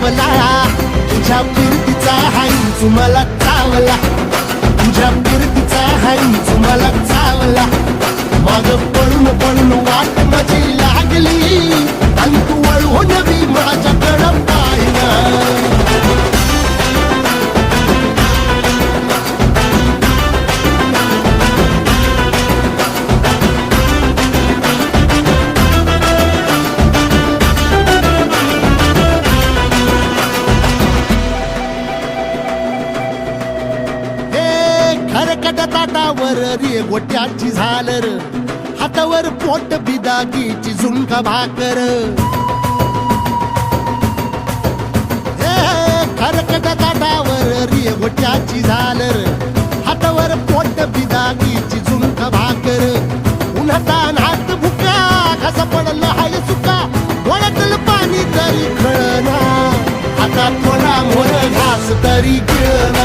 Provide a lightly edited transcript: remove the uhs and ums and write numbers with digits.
चावला, तुझ्या फिरतीचा हाईच मला चावला, तुझ्या फिरतीचा हाईच मला चावला. माग पळून पळून वाट माझी लागली आणि तू वळून बी माझ्याकडं पाहिना. खरकट ताटावर रे गोट्याची झालर, हातावर पोट बिदागीची झुणका भाकर. खरकट ताटावर रे गोट्याची झालर, हातावर पोट बिदागीची झुणका भाकर. उन्हातान हात भुका, कसा पडलं हाय सुका, डोळ्यातलं पाणी तरी कळना, आता थोडा मोर घास तरी गिळना.